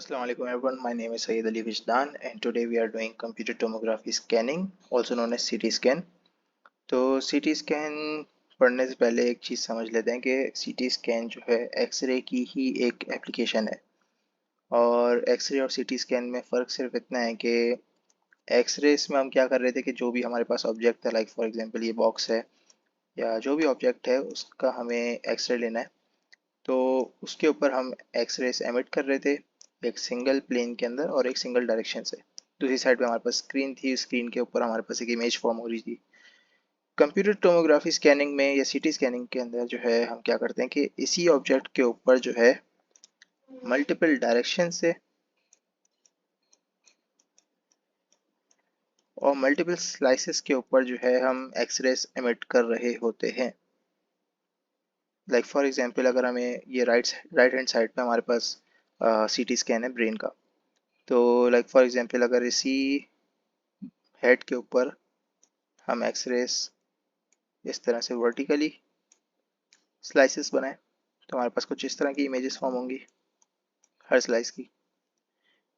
Assalamu alaikum everyone, my name is Sayyid Ali Vijdan and today we are doing computer tomography scanning also known as CT scan। तो CT scan पढ़ने से पहले एक चीज़ समझ लेते हैं कि CT scan जो है एक्सरे की ही एक एप्लीकेशन है। और एक्सरे और CT scan में फ़र्क सिर्फ इतना है कि एक्सरेस में हम क्या कर रहे थे कि जो भी हमारे पास ऑब्जेक्ट था, लाइक फॉर एग्जांपल ये बॉक्स है या जो भी ऑब्जेक्ट है उसका हमें एक्सरे लेना है, तो उसके ऊपर हम एक्सरेस एमिट कर रहे थे एक सिंगल प्लेन के अंदर और एक सिंगल डायरेक्शन से। दूसरी साइड पे हमारे पास स्क्रीन थी, स्क्रीन के ऊपर हमारे पास एक इमेज फॉर्म हो रही थी। कंप्यूटर टोमोग्राफी स्कैनिंग में या सीटी स्कैनिंग के अंदर जो है हम क्या करते हैं कि इसी ऑब्जेक्ट के ऊपर जो है मल्टीपल डायरेक्शन से और मल्टीपल स्लाइसेस के ऊपर जो है हम एक्सरेस एमिट कर रहे होते हैं। लाइक फॉर एग्जांपल अगर हमें ये राइट हैंड साइड पे हमारे पास सीटी स्कैन है ब्रेन का, तो लाइक फॉर एग्जांपल अगर इसी हेड के ऊपर हम एक्सरेस इस तरह से वर्टिकली स्लाइसेस बनाएं तो हमारे पास कुछ इस तरह की इमेजेस फॉर्म होंगी हर स्लाइस की।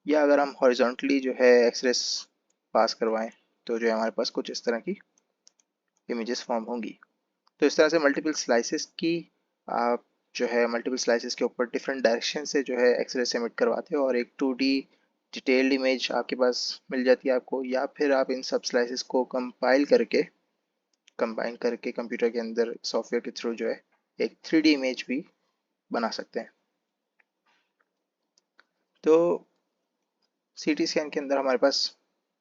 या अगर हम हॉरिजॉन्टली जो है एक्सरेस पास करवाएं तो जो है हमारे पास कुछ इस तरह की इमेजेस फॉर्म होंगी। तो इस तरह से मल्टीपल स्लाइसेस की आप जो है मल्टीपल स्लाइसेस के ऊपर डिफरेंट डायरेक्शन से जो है एक्सरेस एमिट करवाते हो और एक 2D डिटेल्ड इमेज आपके पास मिल जाती है आपको। या फिर आप इन सब स्लाइसेस को कंबाइन करके कंप्यूटर के अंदर सॉफ्टवेयर के थ्रू जो है एक 3D इमेज भी बना सकते हैं। तो सीटी स्कैन के अंदर हमारे पास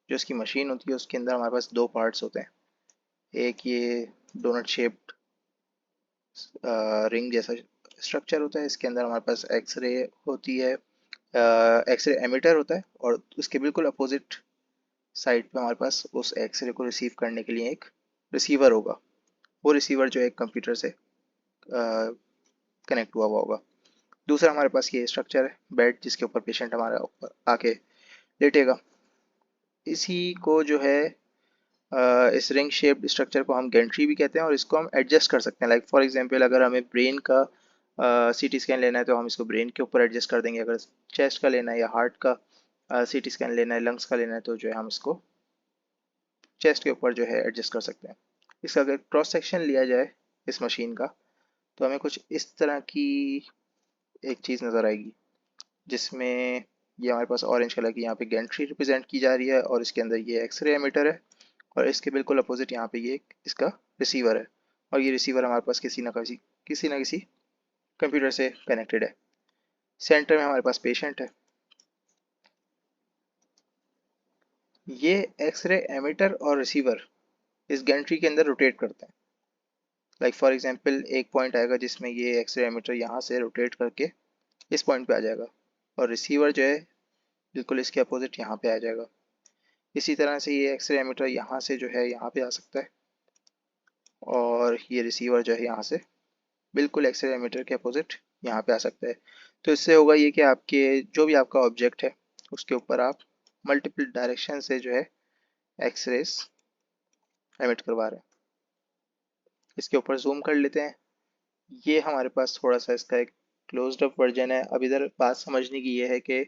जो इसकी मशीन होती है उसके अंदर हमारे पास दो पार्ट्स होते हैं। एक ये डोनट शेप्ड रिंग जैसा स्ट्रक्चर होता है, इसके अंदर हमारे पास एक्सरे होती है, एक्सरे एमिटर होता है और उसके बिल्कुल अपोजिट साइड पे हमारे पास उस एक्सरे को रिसीव करने के लिए एक रिसीवर होगा। वो रिसीवर जो है कंप्यूटर से कनेक्ट हुआ होगा। दूसरा हमारे पास ये स्ट्रक्चर है बेड, जिसके ऊपर पेशेंट हमारा ऊपर आके लेटेगा। इसी को जो है इस रिंग शेप्ड स्ट्रक्चर को हम गेंट्री भी कहते हैं और इसको हम एडजस्ट कर सकते हैं। लाइक फॉर एग्जांपल अगर हमें ब्रेन का सीटी स्कैन लेना है तो हम इसको ब्रेन के ऊपर एडजस्ट कर देंगे। अगर चेस्ट का लेना है या हार्ट का सीटी स्कैन लेना है, लंग्स का लेना है, तो जो है हम इसको चेस्ट के ऊपर जो है एडजस्ट कर सकते हैं। इसका अगर क्रॉस सेक्शन लिया जाए इस मशीन का तो हमें कुछ इस तरह की एक चीज़ नज़र आएगी, जिसमें ये हमारे पास ऑरेंज कलर की यहाँ पे गेंट्री रिप्रेजेंट की जा रही है और इसके अंदर ये एक्सरे एमिटर है और इसके बिल्कुल अपोजिट यहाँ पे ये इसका रिसीवर है और ये रिसीवर हमारे पास किसी ना किसी कंप्यूटर से कनेक्टेड है। सेंटर में हमारे पास पेशेंट है। ये एक्सरे एमिटर और रिसीवर इस गेंट्री के अंदर रोटेट करते हैं। लाइक फॉर एग्जांपल एक पॉइंट आएगा जिसमें ये एक्सरे एमिटर यहाँ से रोटेट करके इस पॉइंट पे आ जाएगा और रिसीवर जो है बिल्कुल इसके अपोजिट यहाँ पे आ जाएगा। इसी तरह से ये एक्सरे एमिटर यहाँ से जो है यहाँ पे आ सकता है और ये रिसीवर जो है यहाँ से बिल्कुल एक्सरे एमिटर के अपोजिट यहाँ पे आ सकता है। तो इससे होगा ये कि आपके जो भी आपका ऑब्जेक्ट है उसके ऊपर आप मल्टीपल डायरेक्शन से जो है एक्सरेस एमिट करवा रहे हैं। इसके ऊपर जूम कर लेते हैं। ये हमारे पास थोड़ा सा इसका एक क्लोज्ड अप वर्जन है। अब इधर बात समझने की ये है कि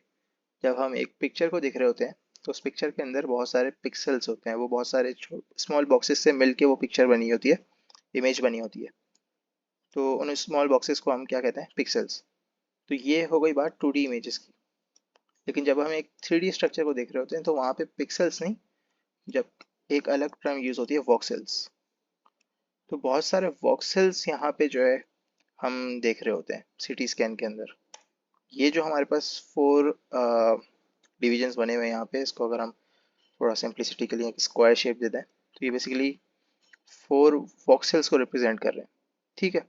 जब हम एक पिक्चर को देख रहे होते हैं तो उस पिक्चर के अंदर बहुत सारे पिक्सल्स होते हैं, वो बहुत सारे स्मॉल बॉक्सेस से मिलके वो पिक्चर बनी होती है, इमेज बनी होती है। तो उन स्मॉल बॉक्सेस को हम क्या कहते हैं, पिक्सल्स। तो ये हो गई बात 2D इमेजेस की। लेकिन जब हम एक 3D स्ट्रक्चर को देख रहे होते हैं तो वहाँ पे पिक्सल्स नहीं, जब एक अलग टर्म यूज होती है वॉक्सेल्स। तो बहुत सारे वॉक्सेल्स यहाँ पे जो है हम देख रहे होते हैं सीटी स्कैन के अंदर। ये जो हमारे पास 4 डिविजन्स बने हुए हैं यहाँ पे, इसको अगर हम थोड़ा सिंप्लिसिटी के लिए एक स्क्वायर शेप दे दें तो ये बेसिकली 4 वॉक्सेल्स को रिप्रेजेंट कर रहे हैं। ठीक है,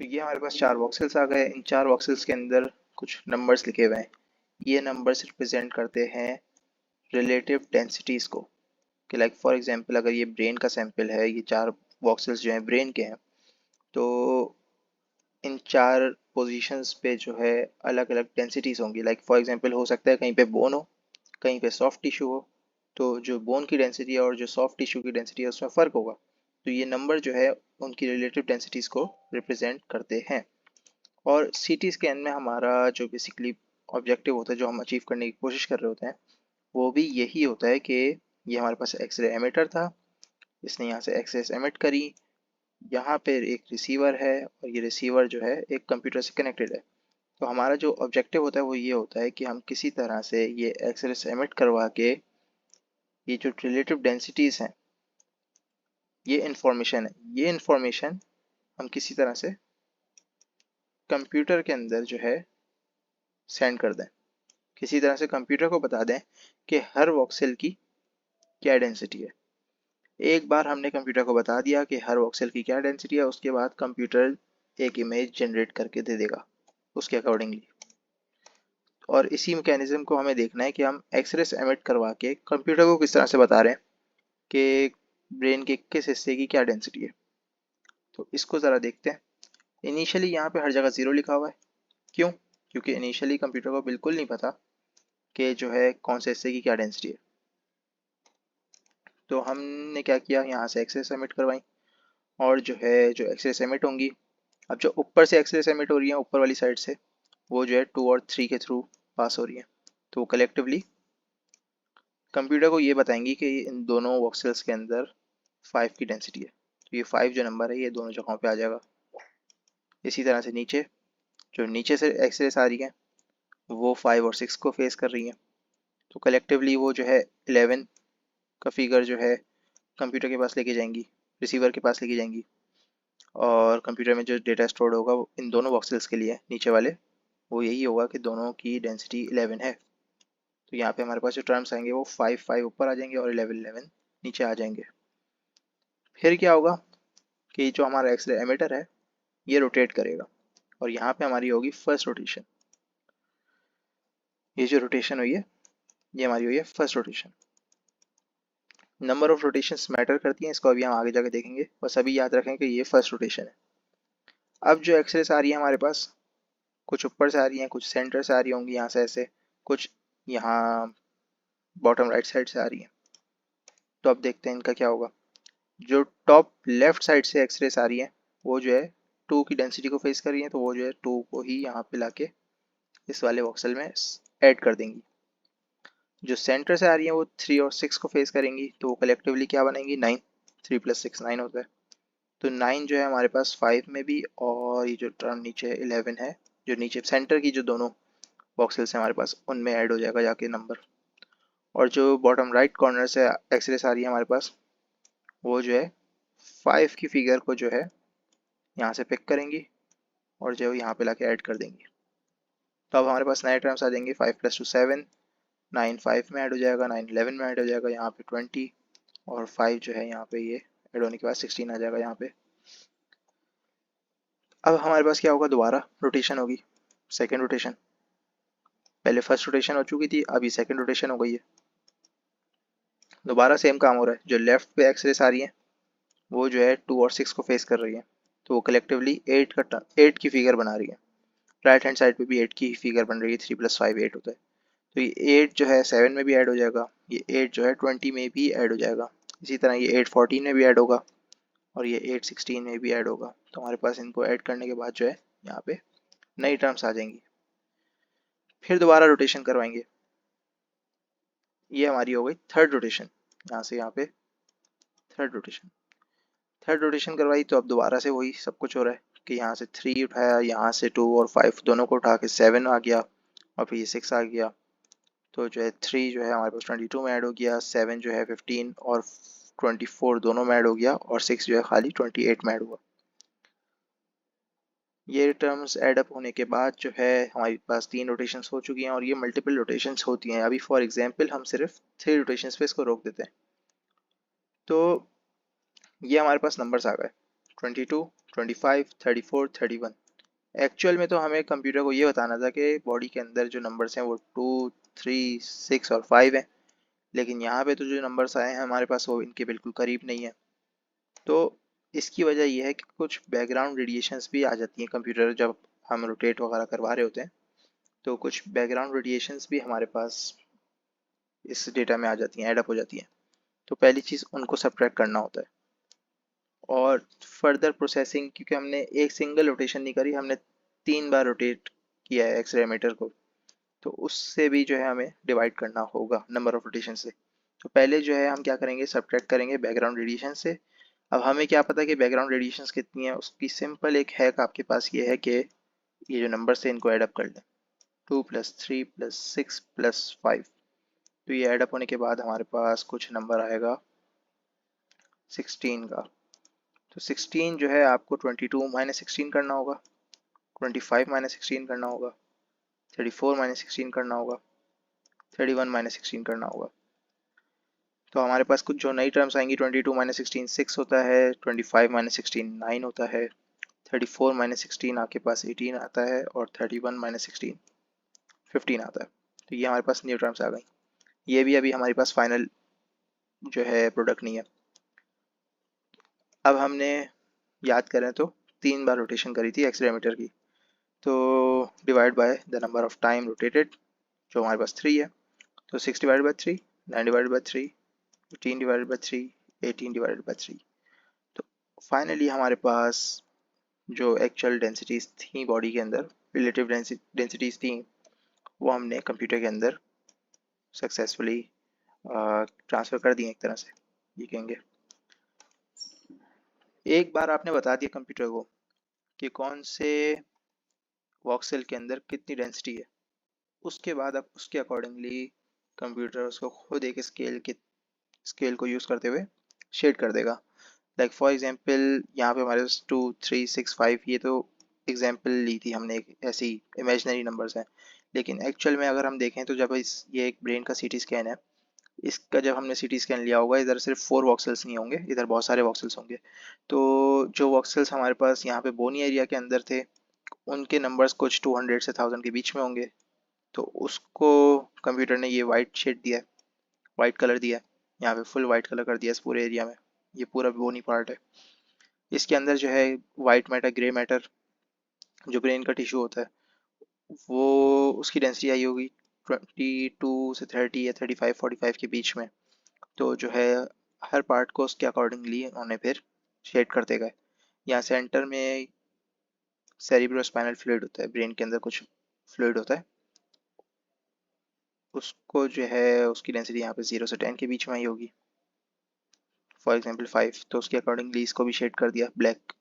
तो ये हमारे पास 4 वॉक्सेल्स आ गए। इन 4 वॉक्सेल्स के अंदर कुछ नंबर्स लिखे हुए हैं। ये नंबर्स रिप्रेजेंट करते हैं रिलेटिव डेंसिटीज़ को। कि लाइक फॉर एग्जांपल अगर ये ब्रेन का सैंपल है, ये 4 वॉक्सेल्स जो हैं ब्रेन के हैं, तो इन 4 पोजीशंस पे जो है अलग अलग डेंसिटीज़ होंगी। लाइक फॉर एग्जांपल हो सकता है कहीं पे बोन हो, कहीं पे सॉफ्ट टिश्यू हो, तो जो बोन की डेंसिटी है और जो सॉफ्ट टिश्यू की डेंसिटी है उसमें फ़र्क होगा। तो ये नंबर जो है उनकी रिलेटिव डेंसिटीज़ को रिप्रेजेंट करते हैं। और सीटी स्कैन में हमारा जो बेसिकली ऑब्जेक्टिव होता है जो हम अचीव करने की कोशिश कर रहे होते हैं वो भी यही होता है कि ये हमारे पास एक्सरे एमिटर था, इसने यहाँ से एक्सरेस एमिट करी, यहाँ पे एक रिसीवर है और ये रिसीवर जो है एक कंप्यूटर से कनेक्टेड है। तो हमारा जो ऑब्जेक्टिव होता है वो ये होता है कि हम किसी तरह से ये एक्सरेस एमिट करवा के ये जो रिलेटिव डेंसिटीज़ हैं, ये इंफॉर्मेशन है, ये इंफॉर्मेशन हम किसी तरह से कंप्यूटर के अंदर जो है सेंड कर दें, किसी तरह से कंप्यूटर को बता दें कि हर वॉक्सेल की क्या डेंसिटी है। एक बार हमने कंप्यूटर को बता दिया कि हर वॉक्सेल की क्या डेंसिटी है, उसके बाद कंप्यूटर एक इमेज जनरेट करके दे देगा उसके अकॉर्डिंगली। और इसी मैकेनिज्म को हमें देखना है कि हम एक्सरेस एमिट करवा के कंप्यूटर को किस तरह से बता रहे हैं कि ब्रेन के किस हिस्से की क्या डेंसिटी है। तो इसको ज़रा देखते हैं। इनिशियली यहाँ पे हर जगह ज़ीरो लिखा हुआ है, क्यों? क्योंकि इनिशियली कंप्यूटर को बिल्कुल नहीं पता कि जो है कौन से हिस्से की क्या डेंसिटी है। तो हमने क्या किया, यहाँ से एक्सरेस एमिट करवाई और जो है जो एक्सरेस एमिट होंगी, अब जो ऊपर से एक्सरेस एमिट हो रही है ऊपर वाली साइड से, वो जो है 2 और 3 के थ्रू पास हो रही है। तो वो कलेक्टिवली कंप्यूटर को ये बताएंगी कि इन दोनों वॉक्सेल्स के अंदर 5 की डेंसिटी है। तो ये 5 जो नंबर है ये दोनों जगहों पे आ जाएगा। इसी तरह से नीचे, जो नीचे से एक्सरेस आ रही है वो 5 और 6 को फेस कर रही है। तो कलेक्टिवली वो जो है 11 का फिगर जो है कंप्यूटर के पास लेके जाएंगी, रिसीवर के पास लेके जाएंगी, और कंप्यूटर में जो डेटा स्टोर्ड होगा वो इन दोनों वॉक्सेल्स के लिए नीचे वाले वो यही होगा कि दोनों की डेंसिटी 11 है। तो यहाँ पे हमारे पास जो टर्म्स आएंगे वो 5 ऊपर आ जाएंगे और 11 नीचे आ जाएंगे। फिर क्या होगा कि जो हमारा एक्सरे एमिटर है ये रोटेट करेगा और यहाँ पे हमारी होगी फर्स्ट रोटेशन। ये जो रोटेशन हुई है ये हमारी हुई है first rotation. Number of rotations matter करती हैं, इसको अभी हम आगे जाके देखेंगे, बस अभी याद रखें कि ये फर्स्ट रोटेशन है। अब जो एक्सरेस आ रही है हमारे पास, कुछ ऊपर से आ रही हैं, कुछ सेंटर से आ रही होंगी यहाँ से ऐसे, कुछ यहाँ बॉटम राइट साइड से आ रही हैं। तो अब देखते हैं इनका क्या होगा। जो टॉप लेफ्ट साइड से एक्सरेस आ रही है वो जो है 2 की डेंसिटी को फेस कर रही है, तो वो जो है 2 को ही यहाँ पे लाके इस वाले वॉक्सल में ऐड कर देंगी। जो सेंटर से आ रही है वो 3 और 6 को फेस करेंगी, तो वो कलेक्टिवली क्या बनेंगी 9, 3 + 6 9 होता है। तो 9 जो है हमारे पास 5 में भी, और ये जो टर्म नीचे 11 है जो नीचे सेंटर की जो दोनों वॉक्सेल्स हैं हमारे पास उनमें ऐड हो जाएगा जाके नंबर। और जो बॉटम राइट कॉर्नर से एक्सरेस आ रही है हमारे पास वो जो है 5 की फिगर को जो है यहाँ से पिक करेंगी और जो यहाँ पे लाके ऐड कर देंगी। तो अब हमारे पास नए टर्म्स आ जाएंगे, 5 + 2 7, 9 5 में ऐड हो जाएगा, 9 11 में ऐड हो जाएगा, यहाँ पे 20, और 5 जो है यहाँ पे ये ऐड होने के बाद 16 आ जाएगा यहाँ पे। अब हमारे पास क्या होगा, दोबारा रोटेशन होगी, सेकेंड रोटेशन। पहले फर्स्ट रोटेशन हो चुकी थी, अभी सेकेंड रोटेशन हो गई है। दोबारा सेम काम हो रहा है, जो लेफ्ट पे एक्सरेस आ रही है वो जो है 2 और 6 को फेस कर रही है, तो वो कलेक्टिवली 8 की फिगर बना रही है। राइट हैंड साइड पे भी 8 की फिगर बन रही है, 3 + 5 8 होता है। तो ये 8 जो है 7 में भी ऐड हो जाएगा, ये 8 जो है 20 में भी ऐड हो जाएगा, इसी तरह ये 8 14 में भी ऐड होगा और ये 8 16 में भी ऐड होगा। तो हमारे पास इनको ऐड करने के बाद जो है यहाँ पे नई टर्म्स आ जाएंगी। फिर दोबारा रोटेशन करवाएंगे, ये हमारी हो गई थर्ड रोटेशन, यहाँ से यहाँ पे थर्ड रोटेशन। थर्ड रोटेशन करवाई तो अब दोबारा से वही सब कुछ हो रहा है कि यहाँ से 3 उठाया, यहाँ से 2 और 5 दोनों को उठा के 7 आ गया और फिर ये 6 आ गया। तो जो है 3 जो है हमारे पास 22 में ऐड हो गया, 7 जो है 15 और 24 दोनों में ऐड हो गया, और 6 जो है खाली 28 में ऐड हुआ। ये टर्म्स ऐड अप होने के बाद जो है हमारे पास 3 रोटेशंस हो चुकी हैं, और ये मल्टीपल रोटेशंस होती हैं। अभी फॉर एग्जांपल हम सिर्फ 3 रोटेशंस पे इसको रोक देते हैं। तो ये हमारे पास नंबर्स आ गए 22, 25, 34, 31। एक्चुअल में तो हमें कंप्यूटर को ये बताना था कि बॉडी के अंदर जो नंबर्स हैं वो 2, 3, 6 और 5 हैं, लेकिन यहाँ पे तो जो नंबर्स आए हैं हमारे पास वो इनके बिल्कुल करीब नहीं है। तो इसकी वजह यह है कि कुछ बैकग्राउंड रेडिएशंस भी आ जाती हैं कंप्यूटर जब हम रोटेट वगैरह करवा रहे होते हैं, तो कुछ बैकग्राउंड रेडिएशंस भी हमारे पास इस डेटा में आ जाती हैं, एडअप हो जाती हैं। तो पहली चीज़ उनको सब्ट्रैक्ट करना होता है, और फर्दर प्रोसेसिंग, क्योंकि हमने एक सिंगल रोटेशन नहीं करी, हमने 3 बार रोटेट किया है एक्सरे मीटर को, तो उससे भी जो है हमें डिवाइड करना होगा नंबर ऑफ रोटेशन से। तो पहले जो है हम क्या करेंगे, सब्ट्रैक्ट करेंगे बैकग्राउंड रेडिएशन से। अब हमें क्या पता कि बैकग्राउंड रेडिएशन कितनी है, उसकी सिंपल एक हैक आपके पास ये है कि ये जो नंबर से इनको एडअप कर लें, 2 + 3 + 6 + 5। तो ये एडअप होने के बाद हमारे पास कुछ नंबर आएगा 16 का। तो 16 जो है आपको 22 - 16 करना होगा, 25 - 16 करना होगा, 34 - 16 करना होगा, 31 - 16 करना होगा। तो हमारे पास कुछ जो नई टर्म्स आएंगी, 22 - 16 6 होता है, 25 - 16 9 होता है, 34 - 16 आपके पास 18 आता है, और 31 - 16 15 आता है। तो ये हमारे पास न्यू टर्म्स आ गई। ये भी अभी हमारे पास फाइनल जो है प्रोडक्ट नहीं है। अब हमने याद करें तो 3 बार रोटेशन करी थी एक्स-रे एमिटर की, तो divide by the number of time rotated जो हमारे पास 3 है। तो 6/3, 9/3, 15/3, 18/3। तो फाइनली हमारे पास जो एक्चुअल डेंसिटीज थी बॉडी के अंदर, रिलेटिव डेंसिटीज थी, वो हमने कंप्यूटर के अंदर सक्सेसफुली ट्रांसफ़र कर दिए एक तरह से, ये कहेंगे। एक बार आपने बता दिया कंप्यूटर को कि कौन से वॉक्सेल के अंदर कितनी डेंसिटी है, उसके बाद अब उसके अकॉर्डिंगली कंप्यूटर उसको खुद एक स्केल को यूज़ करते हुए शेड कर देगा। लाइक फॉर एग्जांपल यहाँ पे हमारे पास 2 3 6 5, ये तो एग्जांपल ली थी हमने, एक ऐसी इमेजिनरी नंबर्स हैं। लेकिन एक्चुअल में अगर हम देखें तो जब ये एक ब्रेन का सीटी स्कैन है, इसका जब हमने सीटी स्कैन लिया होगा, इधर सिर्फ 4 वॉक्सेल्स नहीं होंगे, इधर बहुत सारे वॉक्सेल्स होंगे। तो जो वॉक्सेल्स हमारे पास यहाँ पे बोनी एरिया के अंदर थे, उनके नंबर्स कुछ 200 से 1000 के बीच में होंगे। तो उसको कंप्यूटर ने ये वाइट शेड दिया है, वाइट कलर दिया है, यहाँ पे फुल वाइट कलर कर दिया इस पूरे एरिया में। ये पूरा बोनी पार्ट है। इसके अंदर जो है वाइट मैटर, ग्रे मैटर, जो ब्रेन का टिश्यू होता है, वो उसकी डेंसिटी आई होगी 22 से 30 या 35 45 के बीच में। तो जो है हर पार्ट को उसके अकॉर्डिंगली उन्होंने फिर शेड करते गए। यहाँ सेंटर में सेरिब्रोस्पाइनल फ्लूइड होता है, ब्रेन के अंदर कुछ फ्लूइड होता है, उसको जो है उसकी डेंसिटी यहाँ पे 0 से 10 के बीच में आई होगी, फॉर एग्जांपल 5। तो उसके अकॉर्डिंगली इसको भी शेड कर दिया ब्लैक।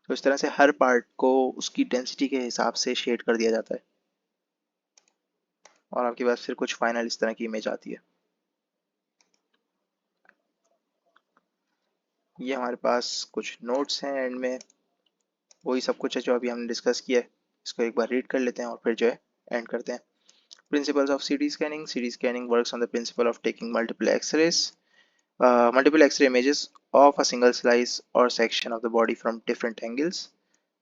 तो इस तरह से हर पार्ट को उसकी डेंसिटी के हिसाब से शेड कर दिया जाता है, और आपके पास फिर कुछ फाइनल इस तरह की इमेज आती है। ये हमारे पास कुछ नोट्स हैं एंड में, वही सब कुछ है जो अभी हमने डिस्कस किया है। इसको एक बार रीड कर लेते हैं और फिर जो है एंड करते हैं। Principles of CT scanning. CT scanning works on the principle of taking multiple X-ray images of a single slice or section of the body from different angles.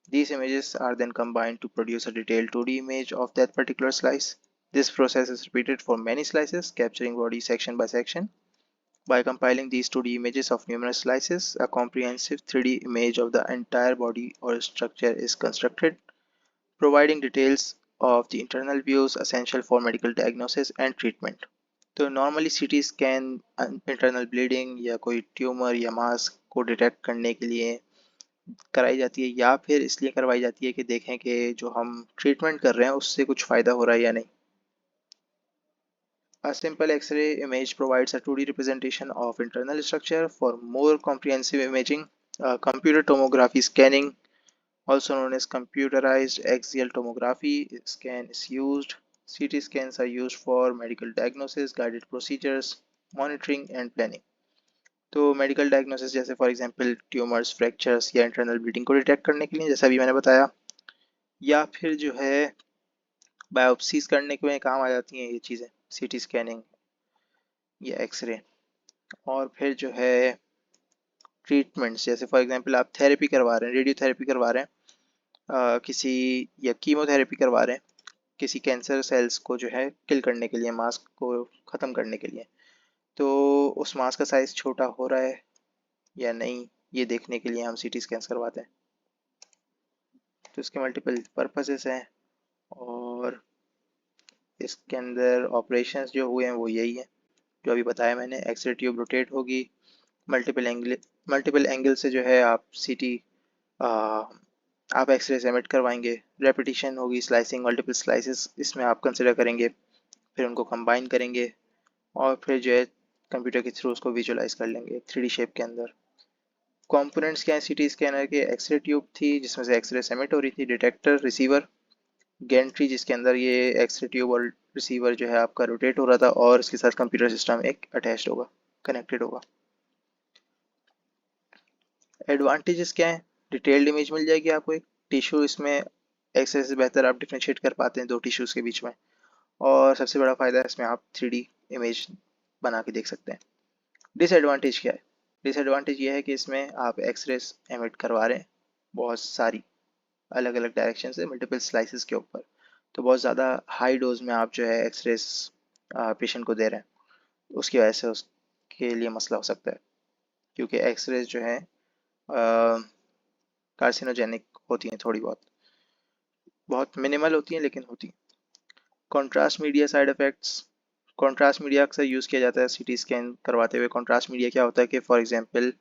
These images are then combined to produce a detailed 2D image of that particular slice. This process is repeated for many slices, capturing body section by section. By compiling these 2D images of numerous slices, a comprehensive 3D image of the entire body or structure is constructed, providing details of the internal views essential for medical diagnosis and treatment. तो normally CT scan internal bleeding या कोई tumour या मास को detect करने के लिए कराई जाती है, या फिर इसलिए करवाई जाती है कि देखें कि जो हम ट्रीटमेंट कर रहे हैं उससे कुछ फ़ायदा हो रहा है या नहीं। A simple X-ray image provides a 2D representation of internal structure. For more comprehensive imaging, computer tomography scanning, also known as computerized axial tomography, scan is used. CT scans are used for medical diagnosis, guided procedures, monitoring and planning. तो medical diagnosis जैसे for example tumours, fractures या internal bleeding को detect करने के लिए, जैसा अभी मैंने बताया, या फिर जो है बायोप्सीज करने के में काम आ जाती हैं ये चीज़ें, सीटी स्कैनिंग या एक्सरे। और फिर जो है ट्रीटमेंट्स, जैसे फॉर एग्जांपल आप थेरेपी करवा रहे हैं, रेडियोथेरेपी करवा रहे हैं, किसी या कीमोथेरेपी करवा रहे हैं किसी कैंसर सेल्स को जो है किल करने के लिए, मास को ख़त्म करने के लिए। तो उस मास का साइज़ छोटा हो रहा है या नहीं, ये देखने के लिए हम सीटी स्कैन्स करवाते हैं। तो इसके मल्टीपल पर्पसेस हैं, और इसके अंदर ऑपरेशंस जो हुए हैं वो यही है जो अभी बताया मैंने। एक्सरे ट्यूब रोटेट होगी, मल्टीपल एंगल से जो है आप सीटी आप एक्सरेज एमिट करवाएंगे, रेपिटेशन होगी, स्लाइसिंग, मल्टीपल स्लाइसेस इसमें आप कंसिडर करेंगे, फिर उनको कंबाइन करेंगे और फिर जो है कंप्यूटर के थ्रू उसको विजुअलाइज कर लेंगे 3D शेप के अंदर। कंपोनेंट्स क्या हैं सीटी स्कैनर के? एक्सरे ट्यूब थी जिसमें से एक्सरे एमिट हो रही थी, डिटेक्टर, रिसीवर, गैंट्री जिसके अंदर ये एक्सरे ट्यूब और रिसीवर जो है आपका रोटेट हो रहा था, और इसके साथ कंप्यूटर सिस्टम एक अटैच्ड होगा, कनेक्टेड होगा। एडवांटेजेस क्या है? डिटेल्ड इमेज मिल जाएगी आपको, एक टिश्यू इसमें एक्सरे से बेहतर आप डिफ्रेंशिएट कर पाते हैं दो टिश्यूज के बीच में, और सबसे बड़ा फ़ायदा है इसमें आप 3D इमेज बना के देख सकते हैं। डिसएडवांटेज क्या है? डिसएडवांटेज ये है कि इसमें आप एक्सरेस एमिट करवा रहे हैं बहुत सारी अलग अलग डायरेक्शन से मल्टीपल स्लाइसेस के ऊपर, तो बहुत ज़्यादा हाई डोज में आप जो है एक्सरेस पेशेंट को दे रहे हैं, उसकी वजह से उसके लिए मसला हो सकता है, क्योंकि एक्सरेज जो है कार्सिनोजेनिक होती हैं, थोड़ी बहुत, बहुत मिनिमल होती हैं लेकिन होती हैं। Contrast media side effects. Contrast media अक्सर यूज़ किया जाता है सीटी स्कैन करवाते हुए। कॉन्ट्रास्ट मीडिया क्या होता है कि फॉर एग्जांपल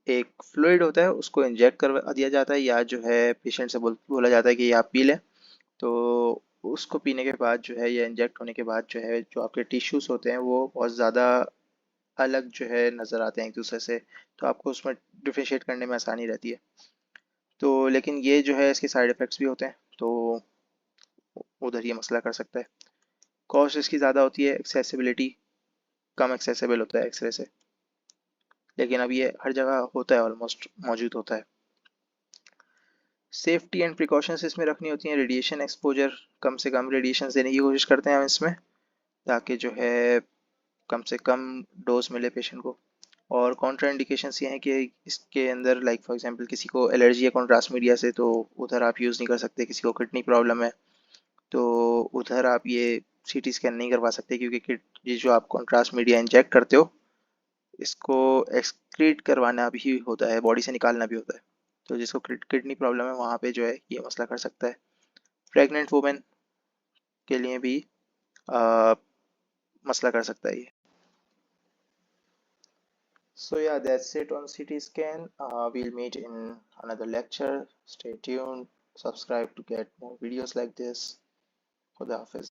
एक फ्लूइड होता है उसको इंजेक्ट करवा दिया जाता है, या जो है पेशेंट से बोला जाता है कि ये आप पी लें, तो उसको पीने के बाद जो है या इंजेक्ट होने के बाद जो है जो आपके टिश्यूज़ होते हैं वो बहुत ज़्यादा अलग जो है नज़र आते हैं एक दूसरे से, तो आपको उसमें डिफ्रेंशिएट करने में आसानी रहती है। तो लेकिन ये जो है इसके साइड इफ़ेक्ट्स भी होते हैं, तो उधर ये मसला कर सकता है। कॉस्ट इसकी ज़्यादा होती है, एक्सेसिबिलिटी कम एक्सेसिबल होता है एक्सरे से, लेकिन अब ये हर जगह होता है, ऑलमोस्ट मौजूद होता है। सेफ्टी एंड प्रिकॉशंस इसमें रखनी होती हैं। रेडिएशन एक्सपोजर, कम से कम रेडिएशन देने की कोशिश करते हैं हम इसमें, ताकि जो है कम से कम डोज मिले पेशेंट को। और कॉन्ट्रा इंडिकेशंस ये हैं कि इसके अंदर लाइक फॉर एग्जांपल किसी को एलर्जी है कॉन्ट्रास्ट मीडिया से, तो उधर आप यूज़ नहीं कर सकते। किसी को किडनी प्रॉब्लम है तो उधर आप ये सीटी स्कैन नहीं करवा सकते, क्योंकि ये जो आप कॉन्ट्रास्ट मीडिया इंजेक्ट करते हो इसको एक्सक्रीट करवाना भी होता है, बॉडी से निकालना भी होता है, तो जिसको किडनी प्रॉब्लम है वहाँ पे जो है ये मसला कर सकता है। प्रेग्नेंट वुमेन के लिए भी आ, मसला कर सकता है ये। So yeah, that's it on CT scan. We'll meet in another lecture. Stay tuned. Subscribe to get more videos like this. Khuda Hafiz.